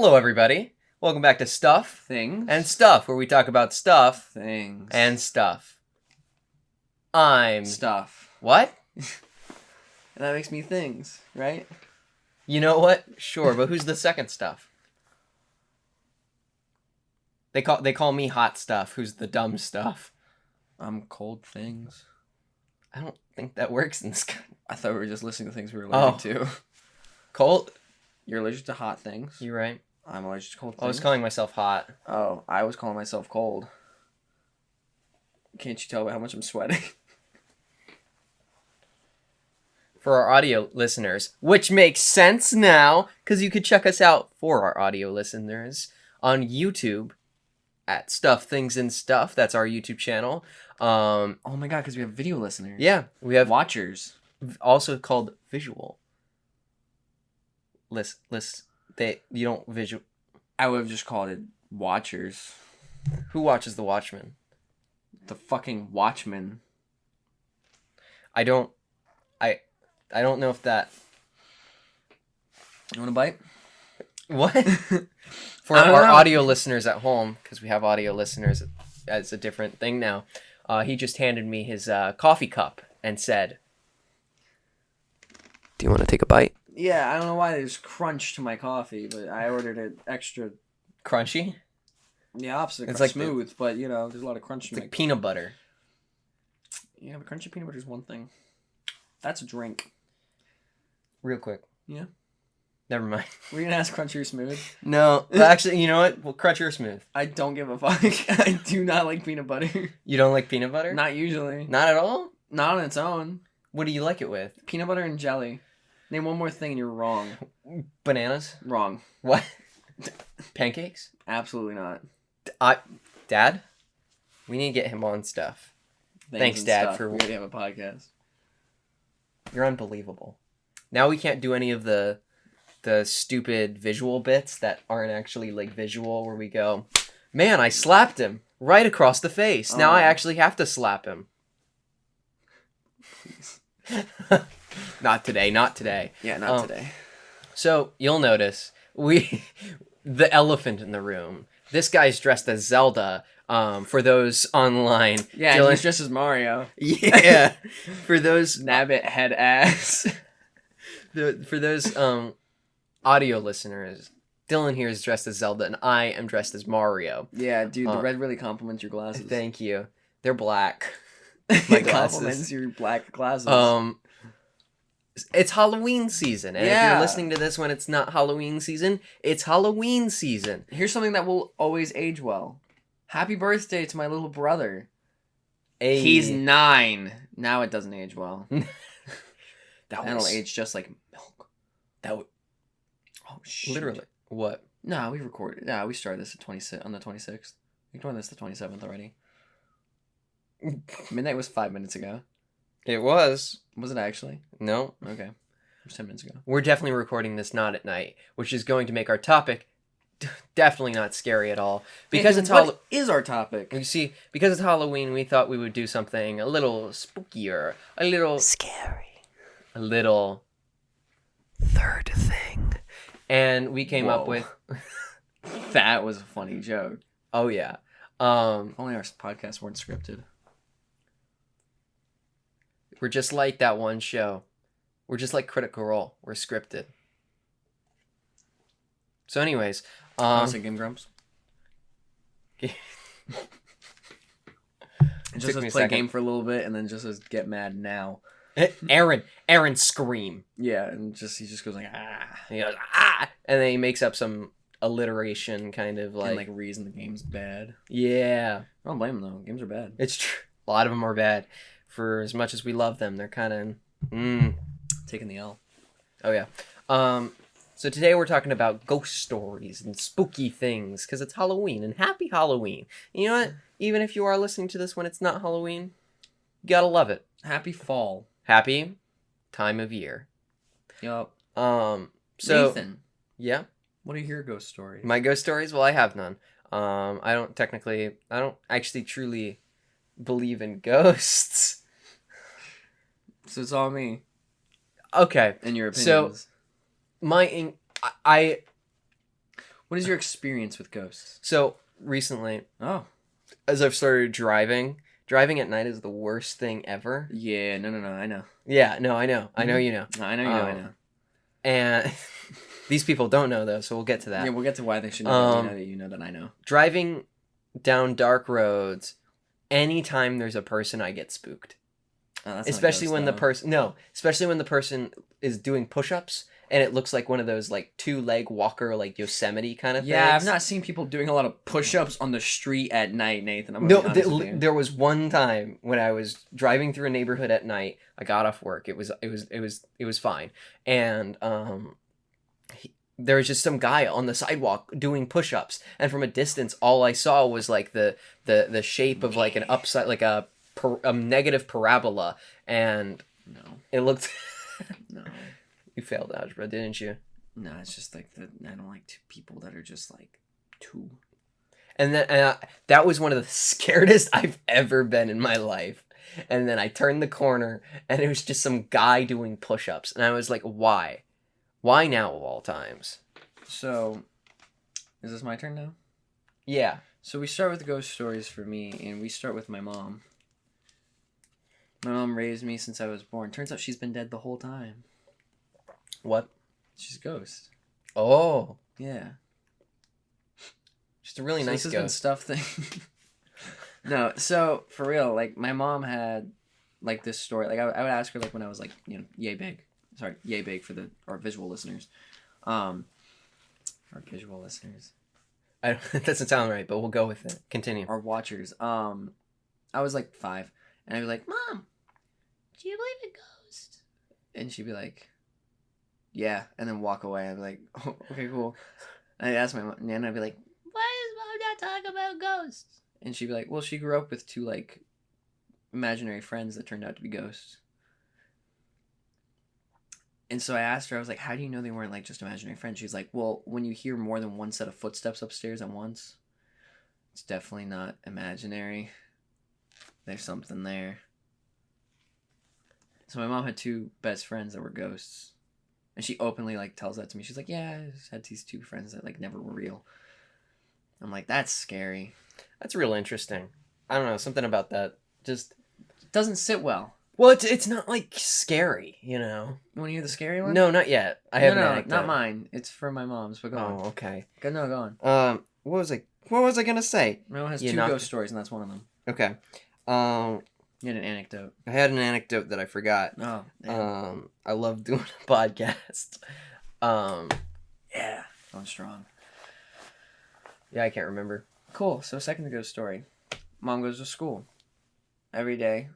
Hello, everybody. Welcome back to Stuff Things and Stuff, where we talk about stuff things and stuff. I'm... stuff. What? And that makes me things, right? You know what? Sure, but who's the second stuff? They call me hot stuff. Who's the dumb stuff? I'm cold things. I don't think that works in this. I thought we were just listening to things we were allergic to. Cold? You're allergic to hot things. You're right. I'm allergic to cold things. I was calling myself hot. Oh, I was calling myself cold. Can't you tell by how much I'm sweating? For our audio listeners, which makes sense now, because you could check us out for our audio listeners on YouTube at Stuff, Things, and Stuff. That's our YouTube channel. Oh my god, because we have video listeners. Yeah, we have watchers. Also called visual. You don't visual. I would have just called it watchers. Who watches The Watchmen? The fucking Watchmen. I don't know if that. You want a bite? What? For our audio listeners at home, because we have audio listeners as a different thing now, he just handed me his coffee cup and said, "Do you want to take a bite?" Yeah, I don't know why there's crunch to my coffee, but I ordered it extra Crunchy? the opposite. It's like smooth, but you know, there's a lot of crunch. It's like peanut butter. Yeah, but crunchy peanut butter is one thing. That's a drink. Real quick. Yeah. Never mind. Were you gonna ask crunchy or smooth? No. Actually, you know what? Well, crunchy or smooth? I don't give a fuck. I do not like peanut butter. You don't like peanut butter? Not usually. Not at all? Not on its own. What do you like it with? Peanut butter and jelly. Name one more thing and you're wrong. Bananas? Wrong. What? Pancakes? Absolutely not. Dad? We need to get him on stuff. Thanks, Dad, for... We already have a podcast. You're unbelievable. Now we can't do any of the stupid visual bits that aren't actually like visual, where we go, man, I slapped him right across the face. Now I actually have to slap him. Not today. Yeah, not today. So you'll notice the elephant in the room. This guy's dressed as Zelda. For those online, yeah, Dylan... he's just as Mario. Yeah, for those nabbit head ass. For those audio listeners, Dylan here is dressed as Zelda, and I am dressed as Mario. Yeah, dude, the red really compliments your glasses. Thank you. They're black. My glasses. Compliments your black glasses. It's Halloween season, and if you're listening to this when it's not Halloween season, it's Halloween season. Here's something that will always age well. Happy birthday to my little brother. Hey. He's 9. Now it doesn't age well. That'll age just like milk. Oh shit. Literally. What? No, we recorded. Yeah, we started this on the 26th. We're doing this the 27th already. Midnight was 5 minutes ago. It was. Was it actually? No. Okay. It was 10 minutes ago. We're definitely recording this not at night, which is going to make our topic definitely not scary at all. Because it's what is our topic? You see, because it's Halloween, we thought we would do something a little spookier, a little scary, a little third thing, and we came up with. That was a funny joke. Oh yeah. If only our podcasts weren't scripted. We're just like that one show. We're just like Critical Role. We're scripted. So, anyways, Game Grumps. Just let's play a game for a little bit, and then just let's get mad now. Aaron scream. Yeah, and he just goes like ah. And he goes ah, and then he makes up some alliteration, kind of like reason the game's bad. Yeah, I don't blame him though. Games are bad. It's true. A lot of them are bad. For as much as we love them, they're kind of taking the L. Oh yeah. So today we're talking about ghost stories and spooky things because it's Halloween, and happy Halloween. You know what? Even if you are listening to this when it's not Halloween, you gotta love it. Happy fall. Happy time of year. Yup. So Nathan. Yeah. What are your ghost stories? My ghost stories? Well, I have none. I don't actually truly believe in ghosts. So it's all me. Okay. In your opinions. So What is your experience with ghosts? So recently, Oh. as I've started driving at night is the worst thing ever. Yeah, no, I know. Yeah, no, I know. I know you know. I know you know, I know. And these people don't know, though, so we'll get to that. Yeah, we'll get to why they should know that you know that I know. Driving down dark roads, anytime there's a person, I get spooked. Oh, especially when the person is doing push-ups and it looks like one of those like 2-leg walker like Yosemite kind of things. Yeah, I've not seen people doing a lot of push-ups on the street at night, Nathan. There was one time when I was driving through a neighborhood at night. I got off work. It was fine, and there was just some guy on the sidewalk doing push-ups, and from a distance, all I saw was like the shape of like an upside, like a negative parabola, and no, it looked. No. You failed algebra, didn't you? No, it's just like I don't like people that are just like two. And then that was one of the scaredest I've ever been in my life. And then I turned the corner, and it was just some guy doing push-ups, and I was like, "Why? Why now of all times?" So, is this my turn now? Yeah. So we start with ghost stories for me, and we start with my mom. My mom raised me since I was born. Turns out she's been dead the whole time. What? She's a ghost. Oh. Yeah. Just a really nice this ghost. Has been stuff thing. No, so for real, like my mom had like this story. Like I would ask her like when I was like, you know, yay big. Sorry, yay big for our visual listeners. Our visual listeners. That doesn't sound right, but we'll go with it. Continue. Our watchers. I was like 5, and I'd be like, "Mom, do you believe in ghosts?" And she'd be like, "Yeah," and then walk away. I'd be like, "Oh, okay, cool." And I'd ask my mom, and I'd be like, "Why does Mom not talk about ghosts?" And she'd be like, "Well, she grew up with 2 like imaginary friends that turned out to be ghosts." And so I asked her, I was like, "How do you know they weren't like just imaginary friends?" She's like, "Well, when you hear more than one set of footsteps upstairs at once, it's definitely not imaginary. There's something there." So my mom had 2 best friends that were ghosts. And she openly like tells that to me. She's like, "Yeah, I just had these 2 friends that like never were real." I'm like, "That's scary." That's real interesting. I don't know, something about that just It doesn't sit well. Well, it's not like scary, you know. You want to hear the scary one? No, not yet. I have no, not mine. It's for my mom's. But go on. Oh, okay. Go on. What was I gonna say? My mom has 2 ghost stories, and that's one of them. Okay. You had an anecdote. I had an anecdote that I forgot. Oh. Damn. I love doing a podcast. Yeah. Going strong. Yeah, I can't remember. Cool. So second ghost story. Mom goes to school. Every day,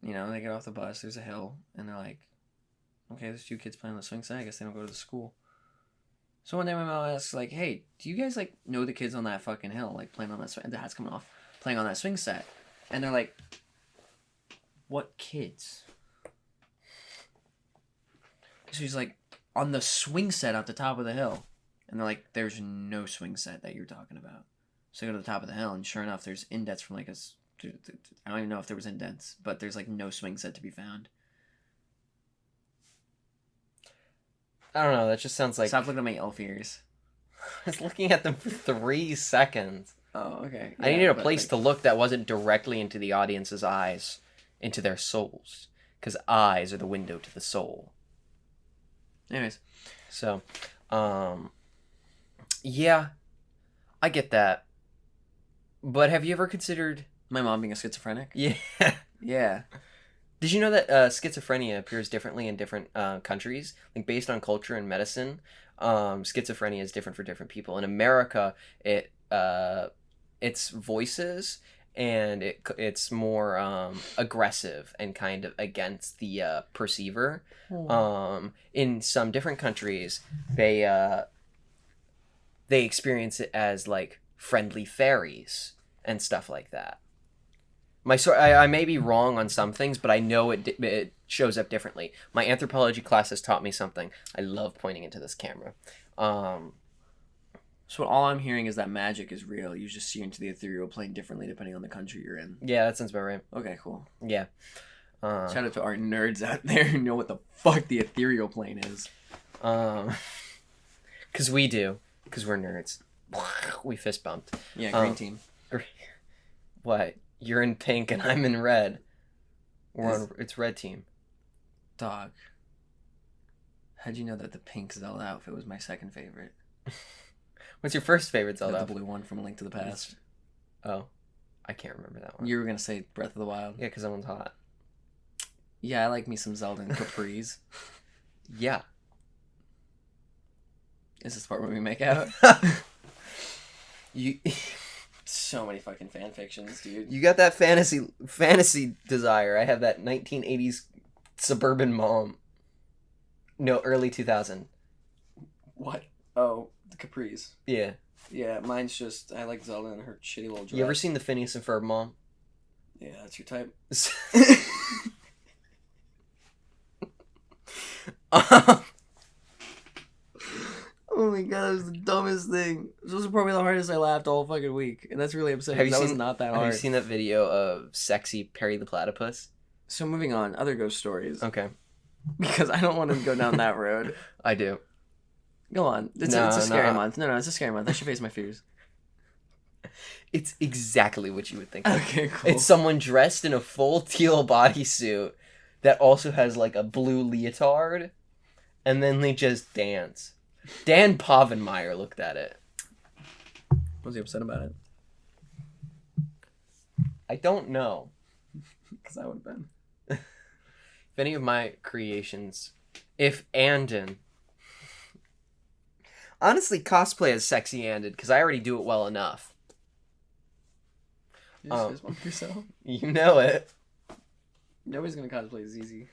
you know, they get off the bus, there's a hill, and they're like, "Okay, there's 2 kids playing on the swing set, I guess they don't go to the school." So one day my mom asks, like, "Hey, do you guys, like, know the kids on that fucking hill, like, playing on that swing," the hat's coming off, playing on that swing set? And they're like, "What kids?" So he's like, "On the swing set at the top of the hill." And they're like, "There's no swing set that you're talking about." So I go to the top of the hill, and sure enough, there's indents from like I don't even know if there was indents, but there's like no swing set to be found. I don't know, that just sounds like... Stop looking at my elf ears. I was looking at them for 3 seconds. Oh, okay. I needed a place to look that wasn't directly into the audience's eyes, into their souls. Because eyes are the window to the soul. Anyways. So, yeah, I get that. But have you ever considered... My mom being a schizophrenic? Yeah. Yeah. Did you know that schizophrenia appears differently in different countries? Like, based on culture and medicine, schizophrenia is different for different people. In America, it's voices, and it's more aggressive and kind of against the perceiver. In some different countries, they experience it as, like, friendly fairies and stuff like that. I may be wrong on some things, but I know it shows up differently. My anthropology class has taught me something. I love pointing into this camera. So all I'm hearing is that magic is real. You just see into the ethereal plane differently depending on the country you're in. Yeah, that sounds about right. Okay, cool. Yeah. Shout out to our nerds out there who know what the fuck the ethereal plane is. Because we do. Because we're nerds. We fist bumped. Yeah, green team. What? You're in pink and I'm in red. It's red team. Dog. How'd you know that the pink Zelda outfit was my second favorite? What's your first favorite Zelda? The blue one from A Link to the Past. Oh, I can't remember that one. You were gonna say Breath of the Wild. Yeah, because that one's hot. Yeah, I like me some Zelda and capris. Yeah. Is this the part where we make out? You So many fucking fan fictions, dude. you got that fantasy desire. I have that 1980s suburban mom. No, early 2000. What? Oh, the capris. Yeah. Yeah, mine's just I like Zelda and her shitty little dress. You ever seen the Phineas and Ferb mom? Yeah, that's your type. Oh my god, that was the dumbest thing. This was probably the hardest I laughed all fucking week, and that's really upsetting. Have you That seen- was not that Have hard. you seen that video of sexy Perry the Platypus? So moving on, other ghost stories. Okay. Because I don't want to go down that road. I do. Go on. It's a scary month. No, it's a scary month. I should face my fears. It's exactly what you would think. Okay, cool. It's someone dressed in a full teal bodysuit that also has like a blue leotard, and then they just dance. Dan Povenmire looked at it. Was he upset about it? I don't know. Because I would have been. If any of my creations, if Andon, honestly, cosplay as sexy Andon because I already do it well enough. You just fist bump yourself? You know it. Nobody's gonna cosplay as Easy.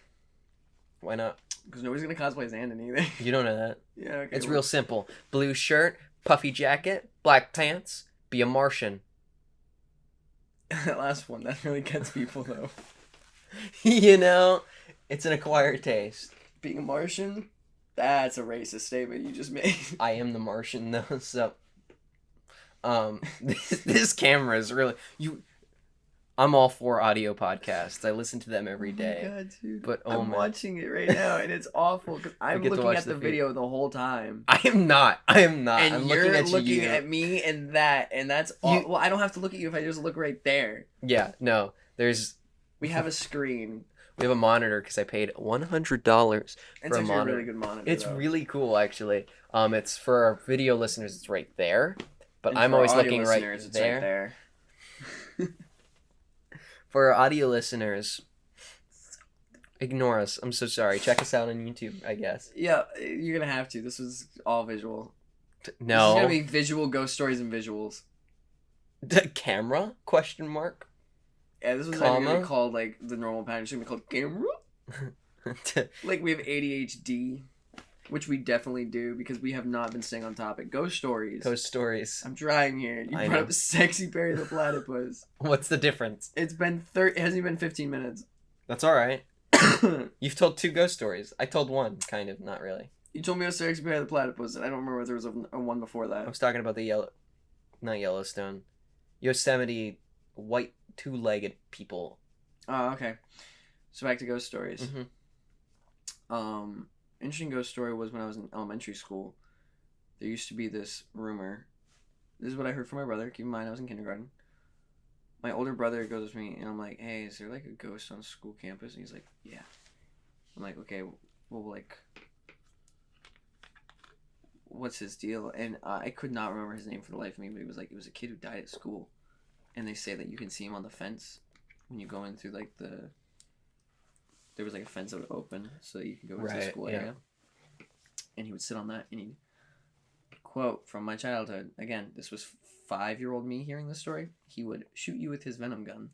Why not? Because nobody's gonna cosplay as Andon either. You don't know that. Yeah, okay. It's real simple. Blue shirt, puffy jacket, black pants, be a Martian. That last one, that really gets people though. You know, it's an acquired taste. Being a Martian, that's a racist statement you just made. I am the Martian though, so this camera is really I'm all for audio podcasts. I listen to them every day. Oh my god, dude. But I'm watching it right now and it's awful because I'm get to looking watch at the the video the whole time. I am not. And I'm you're looking at you. at me and that, and that's all. Well, I don't have to look at you if I just look right there. Yeah, no. We have a screen. We have a monitor because I paid $100 It's for a actually a monitor. really good monitor. It's though. really cool, actually. It's for our video listeners. It's right there, but And I'm for always audio looking right listeners, it's there. right there. For our audio listeners, ignore us. I'm so sorry. Check us out on YouTube, I guess. Yeah, you're gonna have to. This was all visual. No. This is gonna be visual ghost stories and visuals. The camera? Question mark. Yeah, this was not gonna Comma? be called like the normal pattern. It's gonna be called camera. Like we have ADHD, which we definitely do because we have not been staying on topic. Ghost stories. Ghost stories. I'm trying here. You I brought know. up sexy Perry the Platypus. What's the difference? It's been it hasn't even been 15 minutes. That's all right. You've told 2 ghost stories. I told 1, kind of, not really. You told me it was sexy Perry the Platypus, and I don't remember if there was a one before I that. was talking about not Yellowstone, Yosemite white 2-legged people. Oh, okay. So back to ghost stories. Mm-hmm. Interesting ghost story was when I was in elementary school. There used to be this rumor. This is what I heard from my brother. Keep in mind, I was in kindergarten. My older brother goes with me, and I'm like, "Hey, is there like a ghost on school campus?" And he's like, "Yeah." I'm like, "Okay, well, like, what's his deal?" And I could not remember his name for the life of me, but it was a kid who died at school, and they say that you can see him on the fence when you go in through like the. There was like a fence that would open so that you could go into the Right, school yeah. area. And he would sit on that and he'd quote from my childhood. Again, this was 5-year-old me hearing this story. He would shoot you with his venom gun.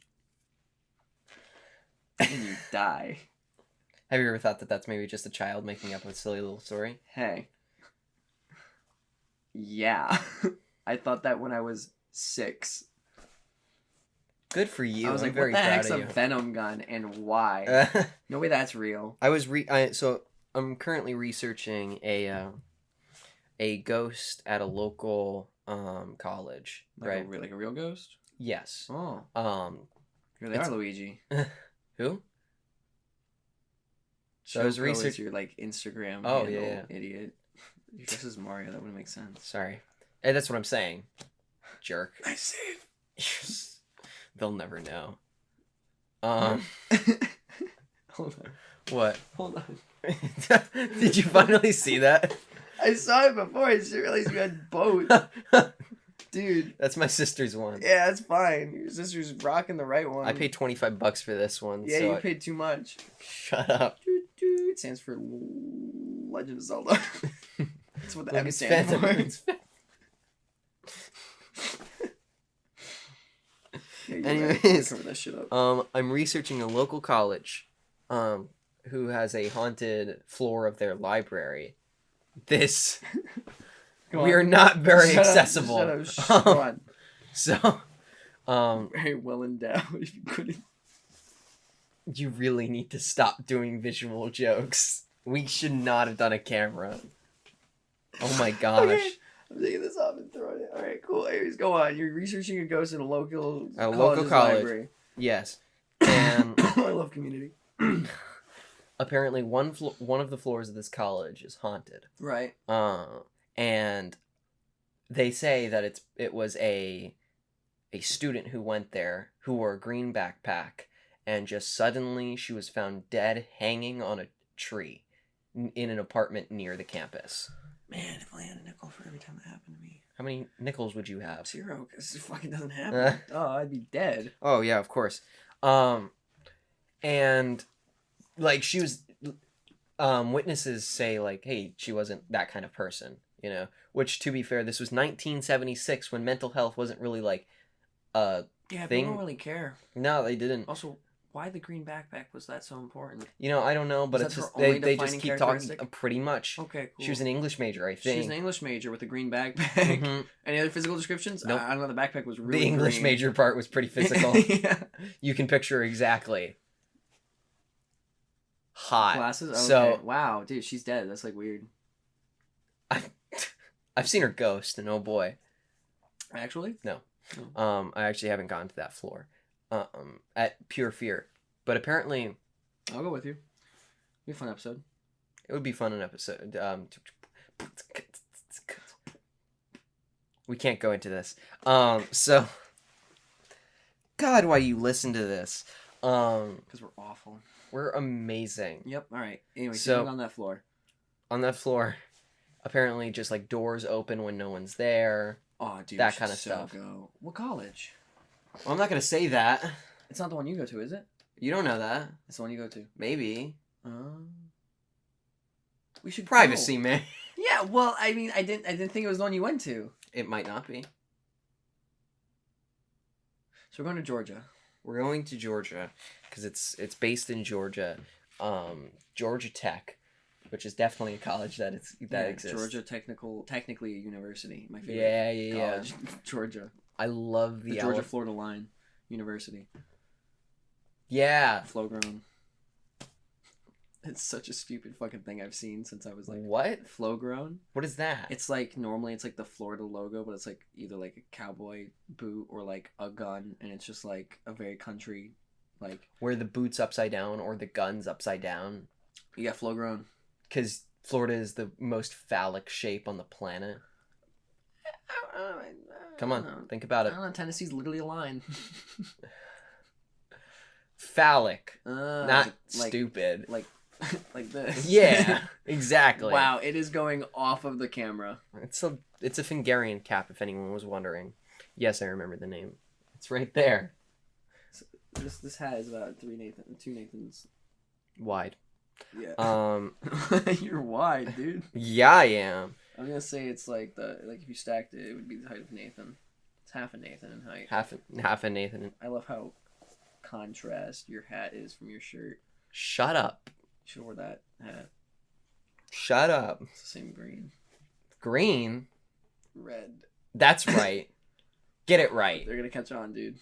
And you die. Have you ever thought that that's maybe just a child making up a silly little story? Hey. Yeah. I thought that when I was 6. Good for you. I was I'm like, very what the proud heck's of a you. venom gun and why? No way that's real. So I'm currently researching a ghost at a local college, right? Like a real ghost? Yes. Oh. Here they It's- are, Luigi. Who? So I was Choco is research- your like Instagram Oh, handle, yeah. idiot. You're dressed as Mario. That wouldn't make sense. Sorry. Hey, that's what I'm saying. Jerk. I saved. They'll never know. Hold on. What? Hold on. Did you finally see that? I saw it before. I just realized you had both. Dude. That's my sister's one. Yeah, that's fine. Your sister's rocking the right one. I paid $25 for this one. Yeah, so you paid too much. Shut up. It stands for Legend of Zelda. That's what the Look, M it's stands Phantom. for. It's Yeah, you're Anyways, right. Cover that shit up. I'm researching a local college, who has a haunted floor of their library. This Go we on. are not very Shut up, accessible. shut up. Go on. So, Very well endowed. If you couldn't. you really need to stop doing visual jokes. We should not have done a camera. Oh my gosh. Okay. I'm taking this off and throwing it. All right, cool. Anyways, go on. You're researching a ghost in a local college. library. Yes. And I love Community. apparently one of the floors of this college is haunted. Right. And they say that it was a student who went there who wore a green backpack, and just suddenly she was found dead hanging on a tree in an apartment near the campus. Man, if I had a nickel for every time that happened to me. How many nickels would you have? 0, because it fucking doesn't happen. Oh, I'd be dead. Oh yeah, of course. And like she was, witnesses say like, hey, she wasn't that kind of person, you know. Which, to be fair, this was 1976 when mental health wasn't really like a Yeah, thing. people don't really care. No, they didn't. Also, why the green backpack was that so important? You know, I don't know, but Is it's that just her only they just defining keep talking. characteristic? Pretty much. Okay, cool. She was an English major, I She think. was an English major with a green backpack. Mhm. Any other physical descriptions? Nope. I don't know. The backpack was really The English green. major part was pretty physical. Yeah. You can picture exactly. Hot. Glasses? Okay. So wow, dude, she's dead. That's like weird. I've seen her ghost, and oh boy. Actually? No. I actually haven't gone to that floor. At Pure Fear. But apparently I'll go with you. Be a fun episode. it would be fun an episode. We can't go into this. So God, why you listen to this? Because we're awful. We're amazing. Yep. All right. Anyway, So- on that floor. On that floor, apparently just like doors open when no one's there. Oh, dude. That we kinda should so stuff. Go. What college? Well, I'm not gonna say that. It's not the one you go to, is it? You don't know that. It's the one you go to. Maybe. We should Privacy, go. man. Yeah. Well, I mean, I didn't think it was the one you went to. It might not be. So we're going to Georgia. We're going to Georgia because it's based in Georgia, Georgia Tech, which is definitely a college that exists. Georgia technically a university. My favorite. Yeah. College. Georgia. I love The Georgia Florida Line University. Yeah. Flow grown. It's such a stupid fucking thing I've seen since I was like What? flow grown. What is that? It's like normally it's like the Florida logo, but it's like either like a cowboy boot or like a gun, and it's just like a very country, like Where the boot's upside down or the gun's upside down? you got flow grown. Because Florida is the most phallic shape on the planet. Come on, think about I it. don't know. Tennessee's literally a line. Phallic, not like, stupid. like like this. Yeah, exactly. Wow, it is going off of the camera. It's a Fingarian cap, if anyone was wondering. Yes, I remember the name. It's right there. This hat is about 2 Nathans. Wide. Yeah. You're wide, dude. Yeah, I am. I'm gonna say it's like if you stacked it, it would be the height of Nathan. It's half a Nathan in height. Half a Nathan. I love how contrast your hat is from your shirt. Shut up. You should wear that hat. Shut up. It's the same green. Green? Red. That's right. Get it right. They're gonna catch on, dude.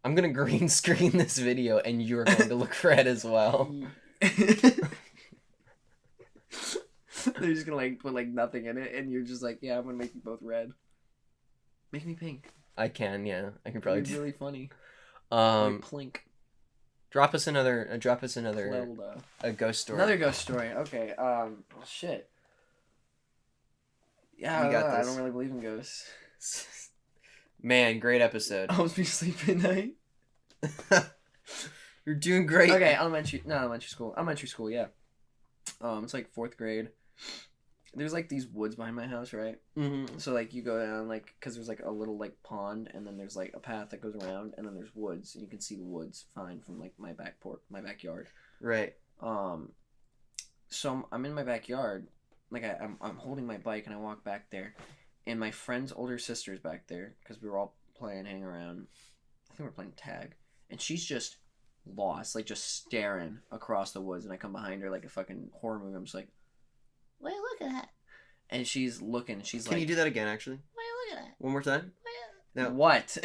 I'm gonna green screen this video and you're going to look red as well. They're just gonna like put like nothing in it, and you're just like, yeah, I'm gonna make you both red. Make me pink. I can, yeah. I can probably It'd be do. really funny. Um, Plink. drop us another Clelda. a ghost story. Another ghost story. Okay. Shit. Yeah, You got I this. don't really believe in ghosts. Man, great episode. Helps me sleep at night. You're doing great. Okay, elementary school, yeah. It's like 4th grade. There's like these woods behind my house, right? Mm-hmm. So like you go down like because there's like a little like pond, and then there's like a path that goes around, and then there's woods, and you can see the woods fine from like my backyard. Right. So I'm in my backyard, like I'm holding my bike, and I walk back there, and my friend's older sister's back there because we were all hanging around. I think we were playing tag, and she's just lost, like just staring across the woods, and I come behind her like a fucking horror movie. I'm just like, what are you looking at? And she's looking. She's like, can you do that again, actually? What are you looking at? One more time? No. What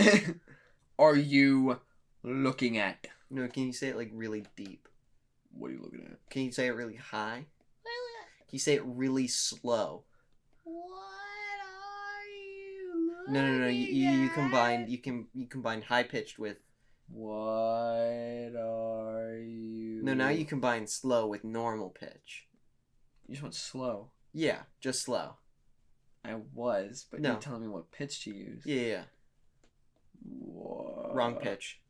are you looking at? No, can you say it like really deep? What are you looking at? Can you say it really high? What are you looking at? Can you say it really slow? What are you looking at? No. You combine high pitched with. What are you? No, now you combine slow with normal pitch. You just want slow. Yeah, just slow. I was, but No. you're telling me what pitch to use. Yeah. What? Wrong pitch.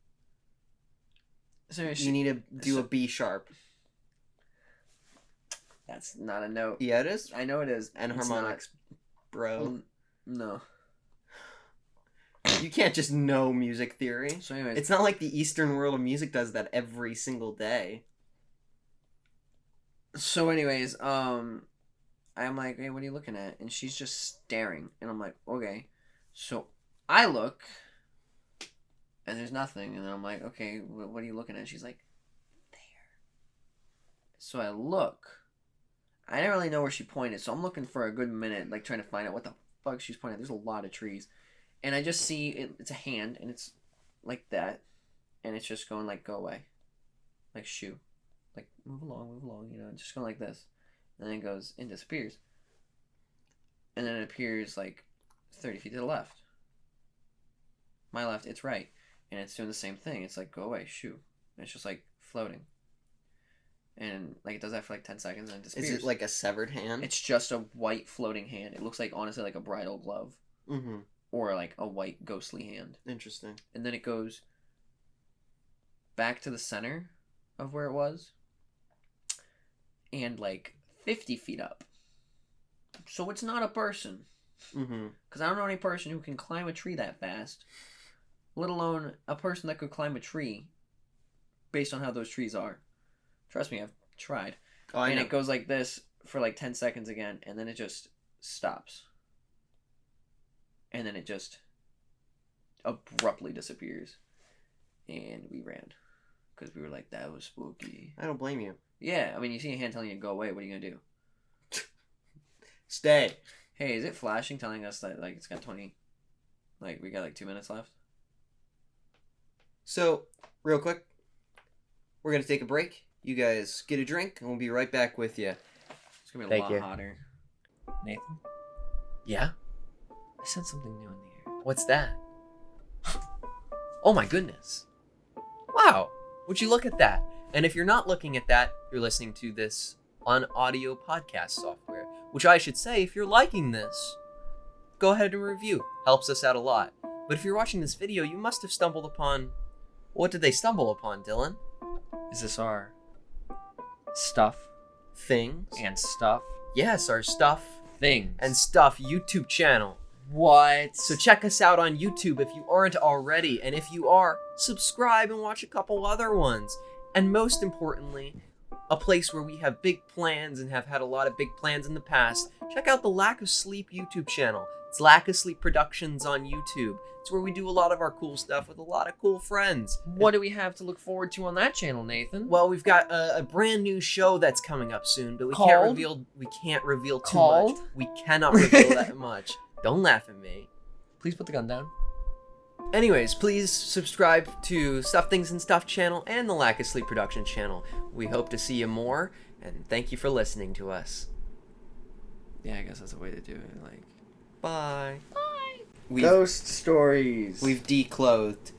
So You need to do a B sharp. That's not a note. Yeah, it is. I know it is. And It's harmonics, bro. not. No. You can't just know music theory. So anyways, It's not like the Eastern world of music does that every single day. I'm like, hey, what are you looking at? And she's just staring. And I'm like, okay. So I look, and there's nothing. And then I'm like, okay, what are you looking at? She's like, there. So I look. I didn't really know where she pointed, so I'm looking for a good minute, like trying to find out what the fuck she's pointing at. There's a lot of trees. And I just see it's a hand, and it's like that. And it's just going like, go away. Like, shoo. Like, move along, you know, just going like this. And then it goes and disappears. And then it appears like 30 feet to the left. My left, it's right. And it's doing the same thing. It's like, go away, shoo. And it's just like floating. And like it does that for like 10 seconds and it disappears. Is it like a severed hand? It's just a white floating hand. It looks like, honestly, like a bridal glove. Mm-hmm. Or like a white ghostly hand. Interesting. And then it goes back to the center of where it was. And like 50 feet up. So it's not a person. Mm-hmm. Because I don't know any person who can climb a tree that fast. Let alone a person that could climb a tree based on how those trees are. Trust me, I've tried. Oh, I know. It goes like this for like 10 seconds again, and then it just stops. And then it just abruptly disappears. And we ran. Because we were like, that was spooky. I don't blame you. Yeah, I mean, you see a hand telling you to go away, what are you going to do? Stay. Hey, is it flashing telling us that, like, it's got 20... Like, we got, like, 2 minutes left? So, real quick, we're going to take a break. You guys get a drink, and we'll be right back with you. It's going to be a Thank lot you. hotter. Nathan? Yeah? I said something new in the air. What's that? Oh my goodness. Wow. Would you look at that? And if you're not looking at that, you're listening to this on audio podcast software. Which I should say, if you're liking this, go ahead and review. Helps us out a lot. But if you're watching this video, you must have stumbled upon... What did they stumble upon, Dylan? Is this our stuff Things. and stuff? Yes, our Stuff Things. and Stuff YouTube channel. What? So check us out on YouTube if you aren't already. And if you are, subscribe and watch a couple other ones. And most importantly, a place where we have big plans and have had a lot of big plans in the past. Check out the Lack of Sleep YouTube channel. It's Lack of Sleep Productions on YouTube. It's where we do a lot of our cool stuff with a lot of cool friends. What do we have to look forward to on that channel, Nathan? Well, we've got a brand new show that's coming up soon, but we Called? can't reveal too Called? much. We cannot reveal that much. Don't laugh at me. Please put the gun down. Anyways, please subscribe to Stuff Things and Stuff channel and the Lack of Sleep Production channel. We hope to see you more, and thank you for listening to us. Yeah, I guess that's a way to do it. Like, Bye. ghost stories. We've declothed.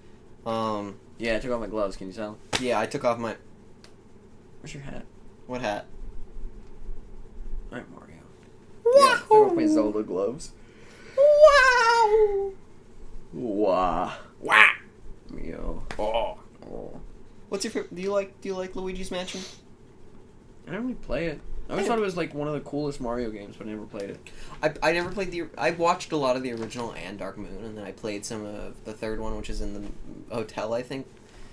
Yeah, I took off my gloves. Can you tell? Yeah, I took off my... Where's your hat? What hat? All right, Mario. Yeah, I took off my Zelda gloves. Wow! Wow. Wah. Wow. Yo. Oh. Oh. What's your favorite? Do you like Luigi's Mansion? I didn't really play it. I always thought it was like one of the coolest Mario games, but I never played it. I never played I watched a lot of the original and Dark Moon, and then I played some of the third one, which is in the hotel, I think.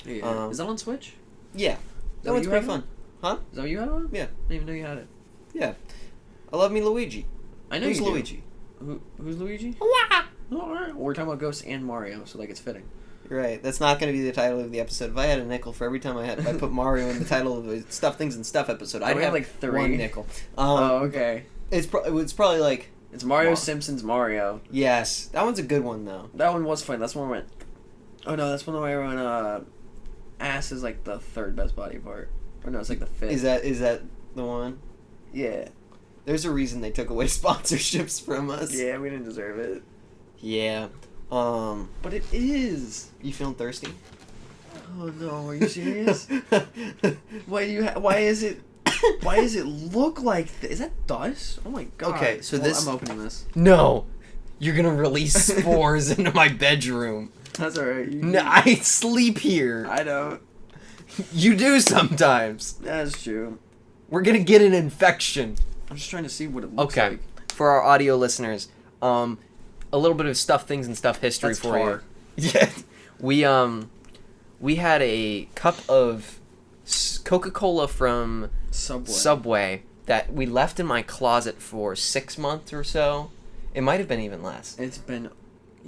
Yeah. Is that on Switch? Yeah. That what one's you pretty have fun. Huh? Is that what you had on? Yeah. I didn't even know you had it. Yeah. I love me Luigi. I know Who's you do. Luigi? Who's Luigi? Wah! Oh, all right. Well, we're talking about Ghosts and Mario, so like it's fitting. Right. That's not going to be the title of the episode. If I had a nickel for every time I put Mario in the title of a Stuff Things and Stuff episode, I'd we have have, like, 3. 1 nickel. Okay. It's probably like... It's Mario Simpson's Mario. Yes. That one's a good one, though. That one was fun. That's when I went... Oh, no, that's when I went, ass is, like, the 3rd best body part. Or no, it's, like, the 5th. Is that the one? Yeah. There's a reason they took away sponsorships from us. Yeah, we didn't deserve it. Yeah. But it is. You feeling thirsty? Oh, no. Are you serious? Why is it look like this? Is that dust? Oh, my God. Okay, so this... I'm opening this. No! You're gonna release spores into my bedroom. That's alright. No, I sleep here. I don't. You do sometimes. That's true. We're gonna get an infection. I'm just trying to see what it looks Okay. like. For our audio listeners, a little bit of Stuff, Things, and Stuff history That's for tar. you. Yeah. We had a cup of Coca-Cola from Subway that we left in my closet for 6 months or so. It might have been even less. It's been,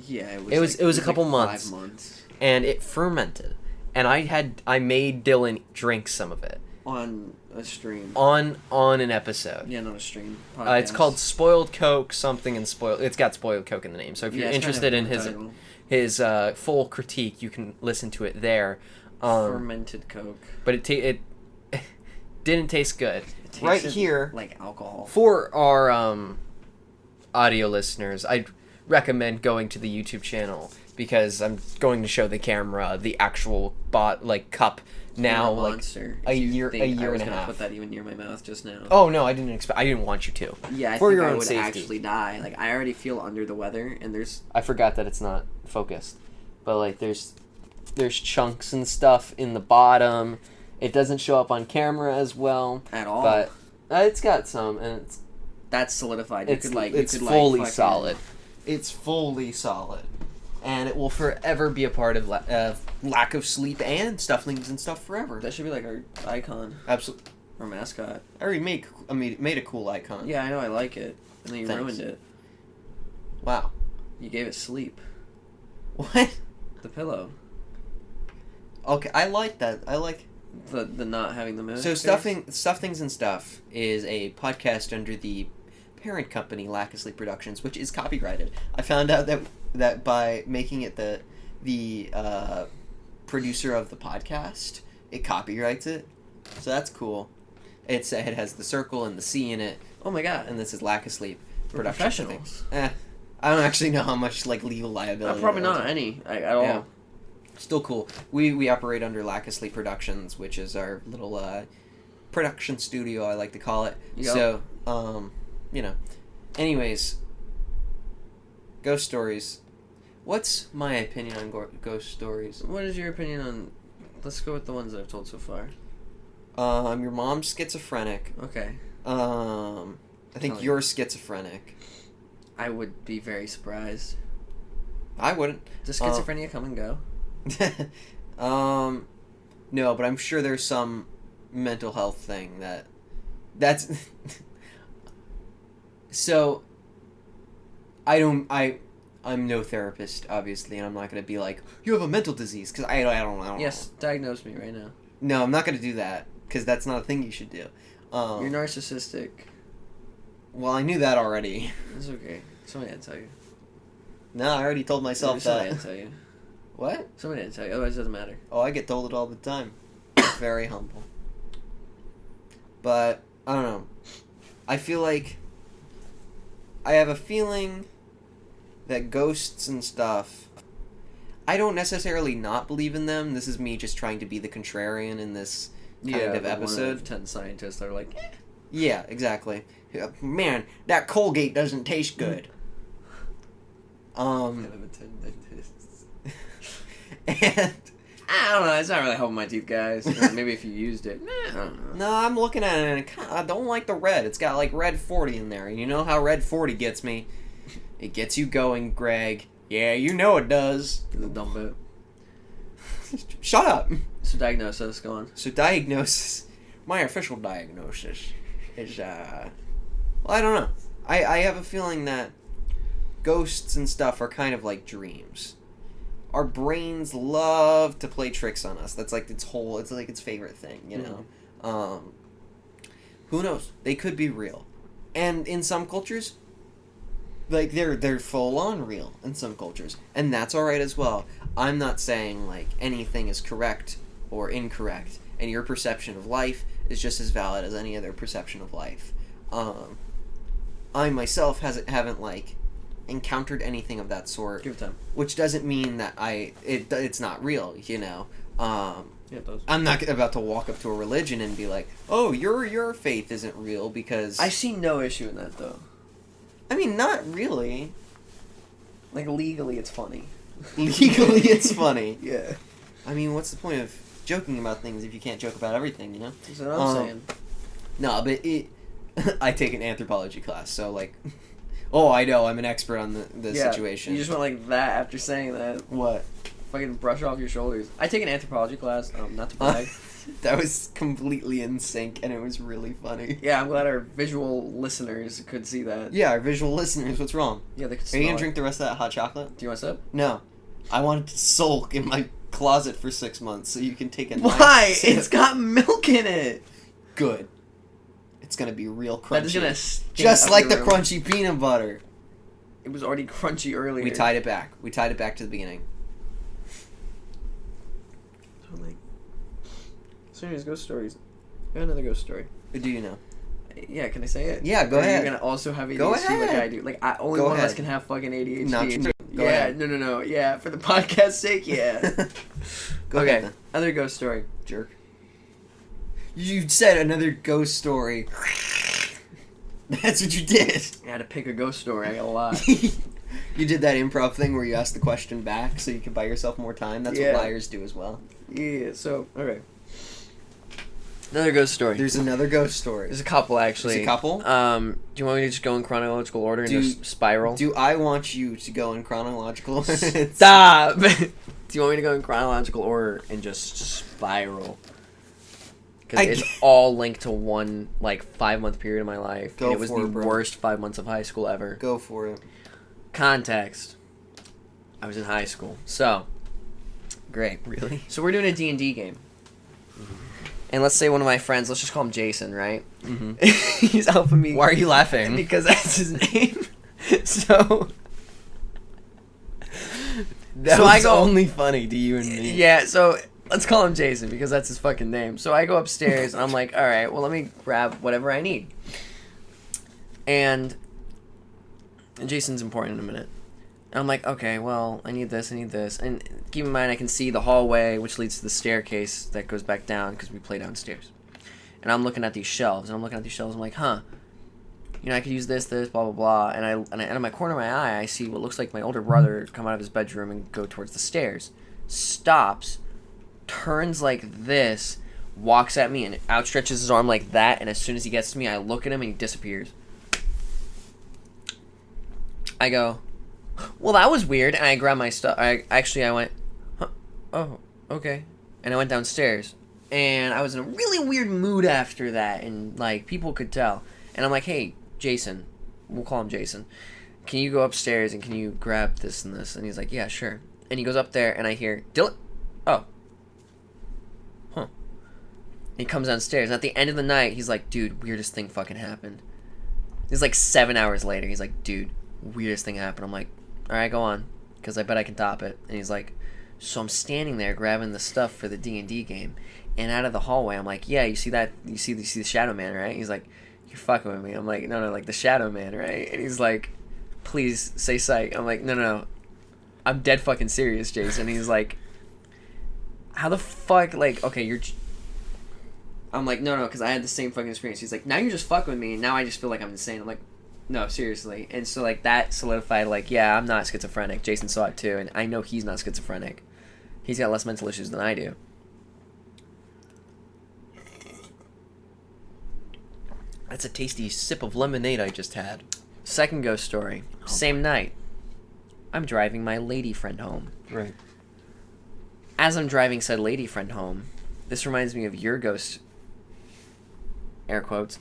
yeah, It was a couple like months. 5 months. And it fermented. And I made Dylan drink some of it. On a stream. On an episode. Yeah, not a stream. It's called Spoiled Coke something and Spoiled. It's got Spoiled Coke in the name. So if you're interested in his full critique, you can listen to it there. Fermented Coke. But it didn't taste good. It Right tasted here, like alcohol. for our audio listeners, I'd recommend going to the YouTube channel because I'm going to show the camera the actual cup now, You're a like monster. a If you year think and I was a gonna half. put that even near my mouth just now. Oh no, I didn't want you to. Yeah, I For think your I own would safety. actually die. Like, I already feel under the weather, and there's... I forgot that it's not focused, but like there's chunks and stuff in the bottom. It doesn't show up on camera as well At all. but it's got some, and That's solidified. it's fully solid. It's fully solid, and it will forever be a part of lack of sleep and Stuff, Things, and Stuff forever. That should be like our icon. Absolutely. Our mascot. I already made a cool icon. Yeah, I know, I like it. And then you Thanks. ruined it. Wow. You gave it sleep. What? The pillow. Okay, I like that. I like... The not having the moon. So Stuff, Things, and Stuff is a podcast under the parent company Lack of Sleep Productions, which is copyrighted. I found out that by making it the producer of the podcast, it copyrights it. So that's cool. It has the circle and the C in it, Oh my god. and this is Lack of Sleep We're Productions. professionals. I don't actually know how much legal liability. Probably there is. not any at all. Yeah. Still cool. We operate under Lack of Sleep Productions, which is our little production studio, I like to call it. Yep. So, Anyways, ghost stories. What's my opinion on ghost stories? What is your opinion on... Let's go with the ones that I've told so far. Your mom's schizophrenic. Okay. I think Tell you're schizophrenic. I would be very surprised. I wouldn't. Does schizophrenia come and go? No, but I'm sure there's some mental health thing that's so I'm no therapist, obviously, and I'm not going to be like, you have a mental disease, because I don't Yes, diagnose me right now. No, I'm not going to do that, because that's not a thing you should do. You're narcissistic. Well, I knew that already. It's okay. Somebody had to tell you. No, I already told myself Somebody that. had to tell you. What? Somebody had to tell you. Otherwise, it doesn't matter. Oh, I get told it all the time. Very humble. But, I don't know. I feel like... I have a feeling that ghosts and stuff... I don't necessarily not believe in them. This is me just trying to be the contrarian in this kind of episode. 1 of 10 scientists that are like, eh. Yeah, exactly. Man, that Colgate doesn't taste good. And I don't know. It's not really helping my teeth, guys. Or maybe if you used it. I don't know. no, I'm looking at it and I don't like the red. It's got like red 40 in there. And you know how red 40 gets me? It gets you going, Greg. Yeah, you know it does. The dumb bit. Shut up. So diagnosis, go on. So diagnosis, my official diagnosis is, well, I don't know. I have a feeling that ghosts and stuff are kind of like dreams. Our brains love to play tricks on us. That's like it's like its favorite thing, you know? Who knows? They could be real. And in some cultures, like they're full on real in some cultures. And that's alright as well. I'm not saying like anything is correct or incorrect, and your perception of life is just as valid as any other perception of life. I myself haven't like encountered anything of that sort. Give it time. Which doesn't mean that it's not real, you know. Yeah, it does. I'm not about to walk up to a religion and be like, "Oh, your faith isn't real," because I see no issue in that though. I mean, not really. Like legally, it's funny. Legally, it's funny. Yeah. I mean, what's the point of joking about things if you can't joke about everything, you know? That's what I'm saying. No, but I take an anthropology class, so like, oh, I know, I'm an expert on the situation. You just went like that after saying that. What? Fucking brush off your shoulders. I take an anthropology class, not to brag. That was completely in sync, and it was really funny. Yeah, I'm glad our visual listeners could see that. Yeah, our visual listeners, what's wrong? Yeah, they could Are smell you gonna it. drink the rest of that hot chocolate? Do you want a sip? No. I wanted to sulk in my closet for 6 months so you can take a Why? nice sip. It's got milk in it. Good. It's gonna be real crunchy. That is gonna stink just up like the your room. crunchy peanut butter. It was already crunchy earlier. We tied it back. We tied it back to the beginning. So anyways, ghost stories. I got another ghost story. Who do you know? Yeah, can I say it? Yeah, go Or ahead. You're gonna also have ADHD Go like ahead. I do. Like only Go one of us ahead. can have fucking ADHD. Not true. Go yeah, ahead. no. Yeah, for the podcast's sake, yeah. Go Okay, ahead then, other ghost story. jerk. You said another ghost story. That's what you did. I had to pick a ghost story. I got a lot. You did that improv thing where you asked the question back so you could buy yourself more time. That's Yeah. what liars do as well. Yeah. So okay. Another ghost story. There's another ghost story. There's a couple actually. There's a couple? Do you want me to just go in chronological order and Do- just spiral? Do I want you to go in chronological? Stop! Do you want me to go in chronological order and just spiral? Because I it's g- all linked to one, like, 5-month period of my life. Go and it was for the it, bro. worst 5 months of high school ever. Go for it. Context. I was in high school. So, great. Really? So we're doing a D&D game. And let's say one of my friends, let's just call him Jason, right? Mm-hmm. He's helping me. Why are you laughing? Because that's his name. So... That So was I go- only funny to you and me. Yeah, so let's call him Jason because that's his fucking name. So I go upstairs and I'm like, all right, well, let me grab whatever I need. And Jason's important in a minute. And I'm like, okay, well, I need this. And keep in mind, I can see the hallway, which leads to the staircase that goes back down because we play downstairs. And I'm looking at these shelves, I'm like, huh. You know, I could use this, blah, blah, blah. And out of my corner of my eye, I see what looks like my older brother come out of his bedroom and go towards the stairs. Stops, turns like this, walks at me, and outstretches his arm like that. And as soon as he gets to me, I look at him and he disappears. I go, well, that was weird. And I grab my stuff. I went, huh, oh, okay. And I went downstairs. And I was in a really weird mood after that. And, like, people could tell. And I'm like, hey, Jason. We'll call him Jason. Can you go upstairs and can you grab this and this? And he's like, yeah, sure. And he goes up there and I hear, Dylan. Oh. Huh. He comes downstairs. And at the end of the night, he's like, dude, weirdest thing fucking happened. It's like 7 hours later. He's like, dude, weirdest thing happened. I'm like, all right, go on. Because I bet I can top it. And he's like, so I'm standing there grabbing the stuff for the D&D game. And out of the hallway, I'm like, yeah, you see that? You see the Shadow Man, right? He's like, you're fucking with me. I'm like, no, like the Shadow Man, right? And he's like, please say psych. I'm like, no. I'm dead fucking serious, Jason. He's like, how the fuck, like, okay, you're... I'm like, no, because I had the same fucking experience. He's like, now you're just fucking with me, and now I just feel like I'm insane. I'm like, No, seriously. And so, like, that solidified, like, yeah, I'm not schizophrenic. Jason saw it, too, and I know he's not schizophrenic. He's got less mental issues than I do. That's a tasty sip of lemonade I just had. Second ghost story. Same night. I'm driving my lady friend home. Right. As I'm driving said lady friend home, this reminds me of your ghost, air quotes,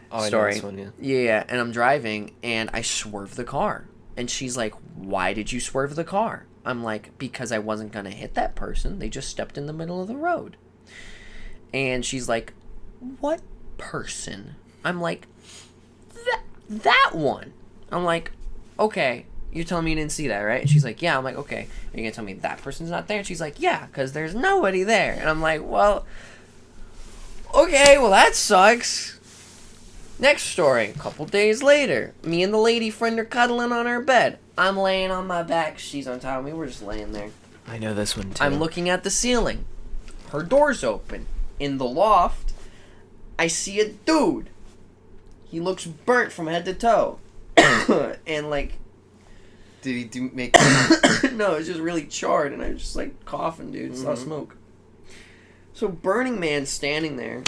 story. I know this one, yeah. Yeah, and I'm driving, and I swerve the car. And she's like, why did you swerve the car? I'm like, because I wasn't going to hit that person. They just stepped in the middle of the road. And she's like, what person? I'm like, that one. I'm like, okay, you're telling me you didn't see that, right? And she's like, yeah. I'm like, okay, are you going to tell me that person's not there? And she's like, yeah, because there's nobody there. And I'm like, well, okay, well, that sucks. Next story. A couple days later, me and the lady friend are cuddling on our bed. I'm laying on my back. She's on top of me. We're just laying there. I know this one, too. I'm looking at the ceiling. Her door's open. In the loft, I see a dude. He looks burnt from head to toe. And, like... Did he make... No, it's just really charred, and I was just, like, coughing, dude. It's a lot of smoke. So, Burning Man's standing there.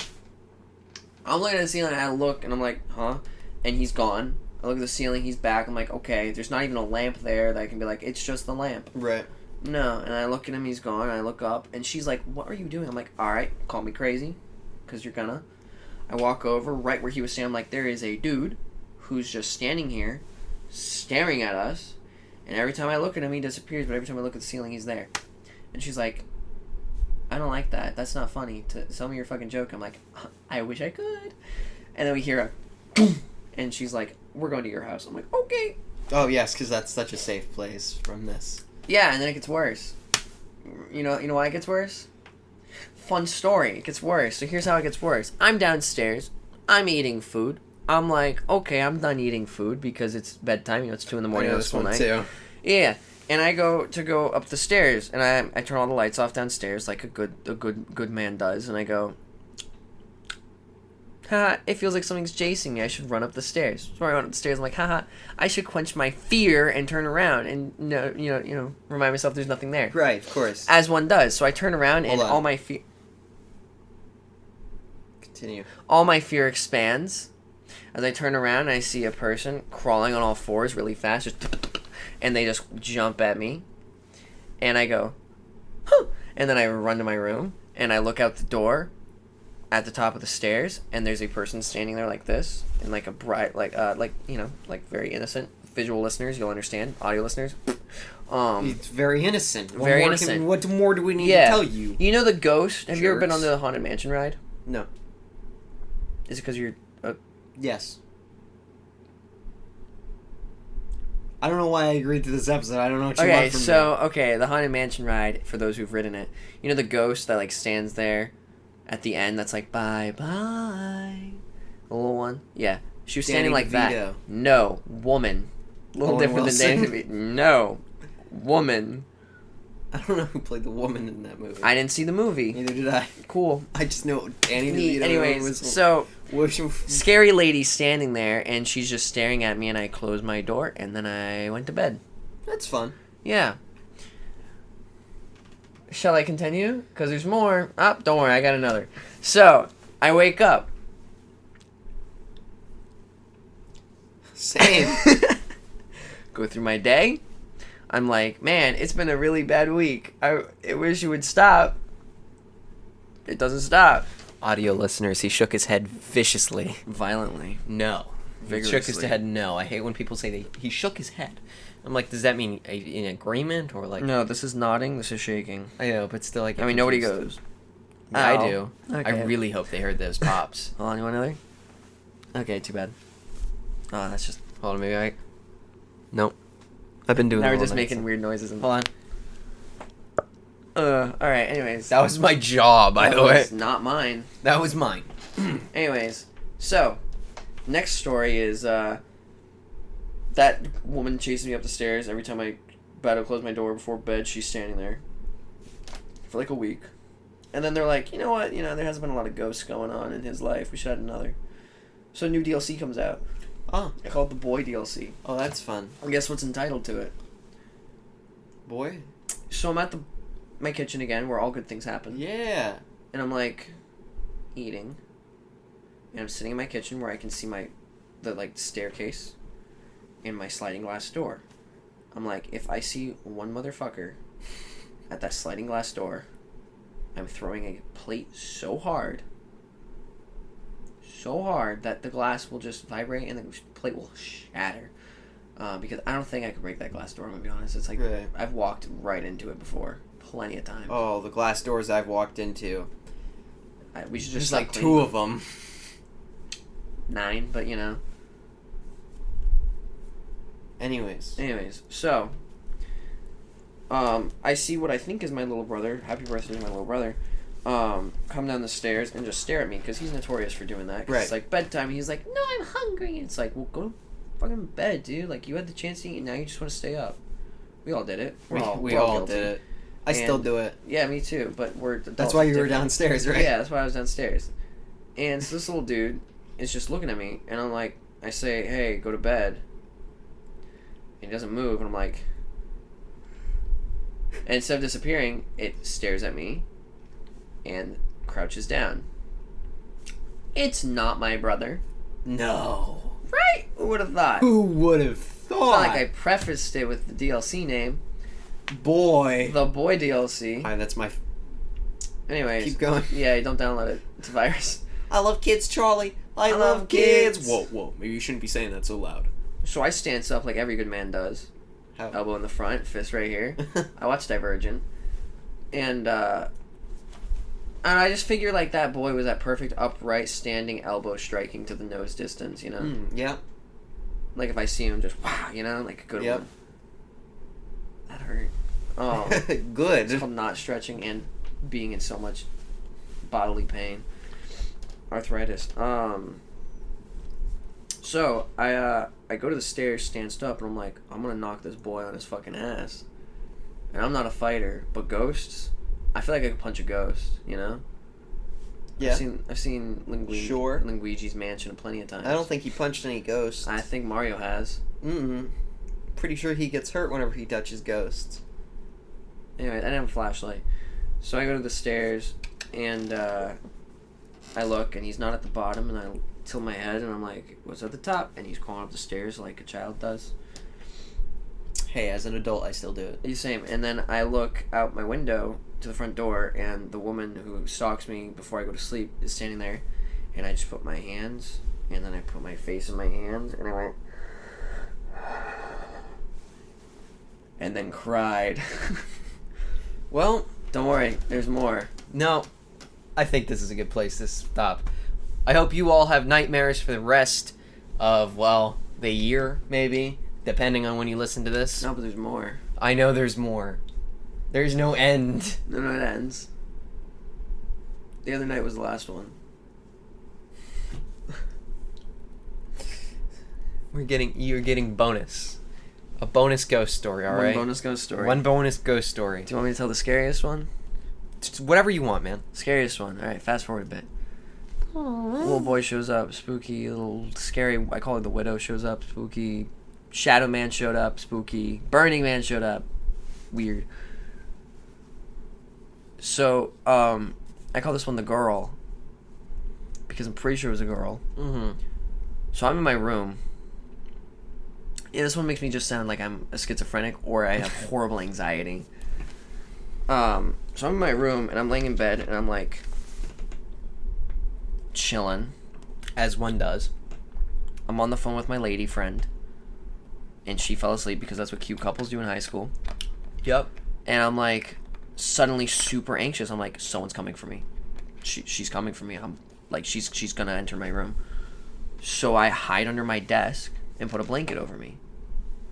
I'm looking at the ceiling, and I look, and I'm like, huh? And he's gone. I look at the ceiling, he's back. I'm like, okay, there's not even a lamp there that I can be like, it's just the lamp. Right. No, and I look at him, he's gone, and I look up, and she's like, what are you doing? I'm like, alright, call me crazy, because you're gonna. I walk over, right where he was standing, I'm like, there is a dude who's just standing here, staring at us, and every time I look at him, he disappears, but every time I look at the ceiling, he's there. And she's like, I don't like that. That's not funny. Tell me your fucking joke. I'm like, I wish I could. And then we hear a boom, and she's like, we're going to your house. I'm like, okay. Oh, yes, because that's such a safe place from this. Yeah, and then it gets worse. You know why it gets worse? Fun story. It gets worse. So here's how it gets worse. I'm downstairs. I'm eating food. I'm like, okay, I'm done eating food because it's bedtime. You know, it's 2 in the morning. I know on a this school one, night. too. Yeah. And I go up the stairs, and I turn all the lights off downstairs like a good man does, and I go, haha, it feels like something's chasing me. I should run up the stairs. So I run up the stairs. I'm like, haha, I should quench my fear and turn around and remind myself there's nothing there. Right, of course. As one does. So I turn around and Hold on. all my fear. Continue. All my fear expands. As I turn around, and I see a person crawling on all fours really fast, and they just jump at me, and I go, huh, and then I run to my room, and I look out the door, at the top of the stairs, and there's a person standing there like this, and like a bright, like very innocent. Visual listeners, you'll understand. Audio listeners, It's very innocent. Very innocent. What more do we need yeah. to tell you? You know the ghost? Have you ever been on Jerks. the Haunted Mansion ride? No. Is it because you're... Yes. I don't know why I agreed to this episode. I don't know what you want from me. The Haunted Mansion ride, for those who've ridden it, you know the ghost that, like, stands there at the end that's like, bye-bye? The little one? Yeah. She was standing Danny like DeVito. that. No. Woman. A little Owen different Wilson? than Danny DeVito. No. Woman. I don't know who played the woman in that movie. I didn't see the movie. Neither did I. Cool. I just know Danny Neat. DeVito Anyways, was... so... was Scary lady standing there, and she's just staring at me, and I closed my door, and then I went to bed. That's fun. Yeah. Shall I continue? Because there's more. Oh, don't worry, I got another. So, I wake up. Same. Go through my day. I'm like, man, it's been a really bad week. I wish you would stop. It doesn't stop. Audio listeners, he shook his head viciously. Violently. No. He Vigorously. shook his head no. I hate when people say he shook his head. I'm like, does that mean in agreement or like... No, this is nodding, this is shaking. I know, but still like... I mean, nobody confused. goes. Yeah, I "Ow." do. Okay. I really hope they heard those pops. Hold on, you want another? Okay, too bad. Oh, that's just... Hold on, maybe I... Nope. I've been doing Now that we're all just night, making so- weird noises. And... Hold on. Alright, anyways. That was my jaw, by the way. was not mine. That was mine. Anyways, so, next story is, that woman chases me up the stairs. Every time I about to close my door before bed, she's standing there. For like a week. And then they're like, you know what, there hasn't been a lot of ghosts going on in his life. We should add another. So new DLC comes out. Oh. I call it the boy DLC. Oh, that's fun. And guess what's entitled to it? Boy. So I'm at my kitchen again, where all good things happen. Yeah. And I'm like eating, and I'm sitting in my kitchen where I can see the staircase and my sliding glass door. I'm like, if I see one motherfucker at that sliding glass door, I'm throwing a plate so hard that the glass will just vibrate and the plate will shatter. Because I don't think I could break that glass door, I'm gonna be honest. It's like, right. I've walked right into it before, plenty of times. Oh, the glass doors I've walked into. We should There's just like 2 of them. 9, but you know. Anyways, so I see what I think is my little brother. Happy birthday to my little brother. Come down the stairs and just stare at me because he's notorious for doing that. 'Cause right. It's like bedtime. He's like, "No, I'm hungry." It's like, well, go to fucking bed, dude. Like, you had the chance to eat, and now you just want to stay up. We all did it. We we're all guilty. did it. I still do it. Yeah, me too. But we're adults. That's why you were different. downstairs, right? Yeah, that's why I was downstairs. And so this little dude is just looking at me, and I'm like, I say, "Hey, go to bed." And he doesn't move, and I'm like, and instead of disappearing, it stares at me and crouches down. It's not my brother. No. Right? Who would have thought? Who would have It's thought? not like I prefaced it with the DLC name. Boy. The boy DLC. Hi, that's my... Anyways. Keep going. Yeah, don't download it. It's a virus. I love kids, Charlie. I love kids. Whoa. Maybe you shouldn't be saying that so loud. So I stance up like every good man does. How? Elbow in the front, fist right here. I watched Divergent. And I just figure like that boy was that perfect upright standing elbow striking to the nose distance, you know? Yeah. Like if I see him just wow, you know, like a good one. That hurt. Oh. Good. It's called not stretching and being in so much bodily pain. Arthritis. So I go to the stairs, stanced up, and I'm like, I'm gonna knock this boy on his fucking ass. And I'm not a fighter, but ghosts, I feel like I could punch a ghost, you know? Yeah. I've seen Luigi's Mansion plenty of times. I don't think he punched any ghosts. I think Mario has. Pretty sure he gets hurt whenever he touches ghosts. Anyway, I didn't have a flashlight. So I go to the stairs, and I look, and he's not at the bottom, and I tilt my head, and I'm like, what's at the top? And he's crawling up the stairs like a child does. Hey, as an adult, I still do it. The same. And then I look out my window to the front door, and the woman who stalks me before I go to sleep is standing there, and I just put my hands, and then I put my face in my hands, and I went, and then cried. Well, don't worry, there's more. No, I think this is a good place to stop. I hope you all have nightmares for the rest of, well, the year, maybe, depending on when you listen to this. No, but there's more. I know there's more. There's no end. No, it ends. The other night was the last one. You're getting bonus. A bonus ghost story, alright? One bonus ghost story. One bonus ghost story. Do you want me to tell the scariest one? Just whatever you want, man. Scariest one. Alright, fast forward a bit. Little boy shows up, spooky, little scary, I call it the widow shows up, spooky. Shadow Man showed up, spooky. Burning Man showed up, weird. So, I call this one the girl, because I'm pretty sure it was a girl. So I'm in my room. Yeah, this one makes me just sound like I'm a schizophrenic or I have horrible anxiety. So I'm in my room and I'm laying in bed and I'm like chilling. As one does. I'm on the phone with my lady friend and she fell asleep because that's what cute couples do in high school. Yep. And I'm like suddenly super anxious. I'm like, someone's coming for me. She's coming for me. I'm like, she's gonna enter my room. So I hide under my desk and put a blanket over me.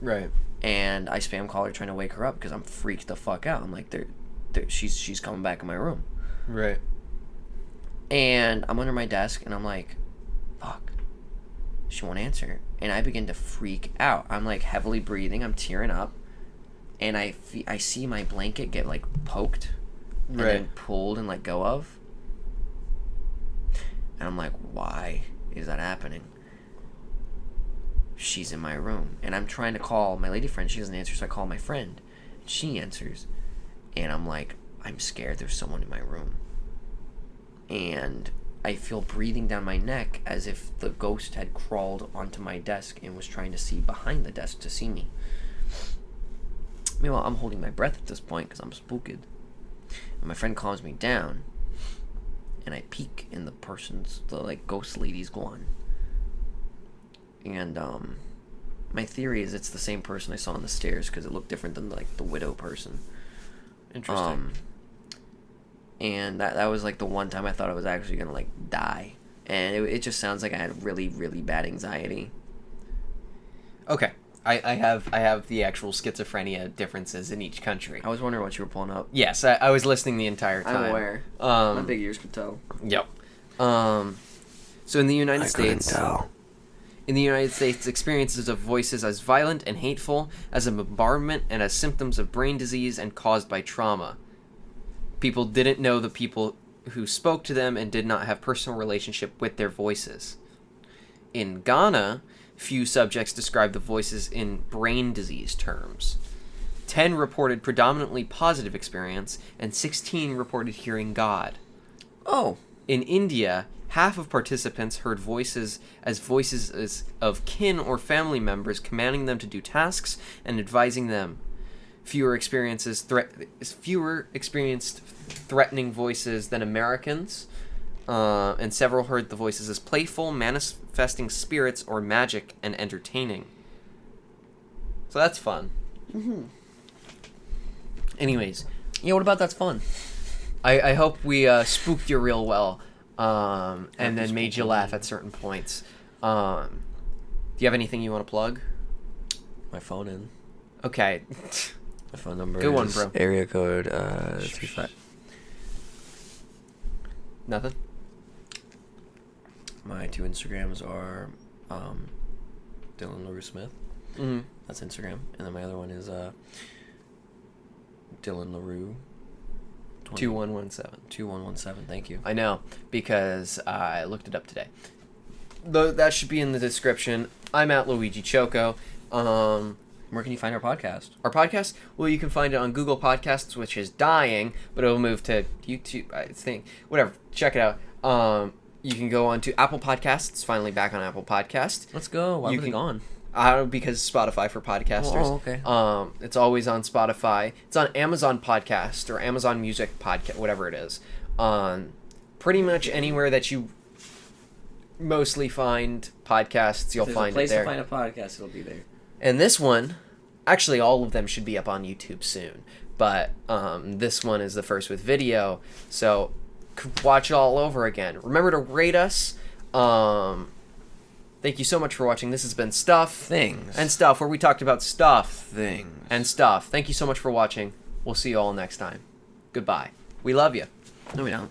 Right. And I spam call her trying to wake her up because I'm freaked the fuck out. I'm like, she's coming back in my room. Right. And I'm under my desk and I'm like, fuck. She won't answer. And I begin to freak out. I'm like heavily breathing. I'm tearing up. And I see my blanket get like poked. And then pulled and let go of. And I'm like, why is that happening? she's in my room. And I'm trying to call my lady friend. She doesn't answer, so I call my friend. She answers. And I'm like, I'm scared there's someone in my room. And I feel breathing down my neck as if the ghost had crawled onto my desk and was trying to see behind the desk to see me. Meanwhile, I'm holding my breath at this point because I'm spooked. And my friend calms me down. And I peek in the ghost lady's gone. And my theory is it's the same person I saw on the stairs because it looked different than the widow person. Interesting. And that was the one time I thought I was actually gonna die, and it just sounds like I had really, really bad anxiety. Okay, I have the actual schizophrenia differences in each country. I was wondering what you were pulling up. Yes, I was listening the entire time. I'm aware. My big ears could tell. Yep. So in the United States, tell. In the United States, experiences of voices as violent and hateful as a bombardment and as symptoms of brain disease and caused by trauma. People didn't know the people who spoke to them and did not have personal relationship with their voices. In Ghana, few subjects described the voices in brain disease terms. 10 reported predominantly positive experience, and 16 reported hearing God. Oh. In India, half of participants heard voices of kin or family members commanding them to do tasks and advising them. Fewer experienced threatening voices than Americans, and several heard the voices as playful, manifesting spirits or magic and entertaining. So that's fun. Mm-hmm. Anyways, yeah, what about that's fun? I hope we spooked you real well, and then made you laugh at certain points. Do you have anything you want to plug? My phone in. Okay. My phone number Good one, is bro. area code 35. Nothing? My 2 Instagrams are Dylan LaRue Smith. Mm-hmm. That's Instagram. And then my other one is Dylan LaRue 2117. 2117. Thank you. I know, because I looked it up today. That should be in the description. I'm at Luigi Choco. Where can you find our podcast? Our podcast? Well, you can find it on Google Podcasts, which is dying, but it'll move to YouTube, I think. Whatever. Check it out. You can go on to Apple Podcasts. It's finally back on Apple Podcasts. Let's go. Why was it gone? Because Spotify for podcasters. Oh, okay. It's always on Spotify. It's on Amazon Podcast or Amazon Music Podcast, whatever it is. Pretty much anywhere that you mostly find podcasts, you'll find it there. If there's a place to find a podcast, it'll be there. And this one, actually all of them should be up on YouTube soon, but this one is the first with video, so watch it all over again. Remember to rate us. Thank you so much for watching. This has been Stuff Things and Stuff, where we talked about stuff Things and stuff. Thank you so much for watching. We'll see you all next time. Goodbye. We love you. No, we don't.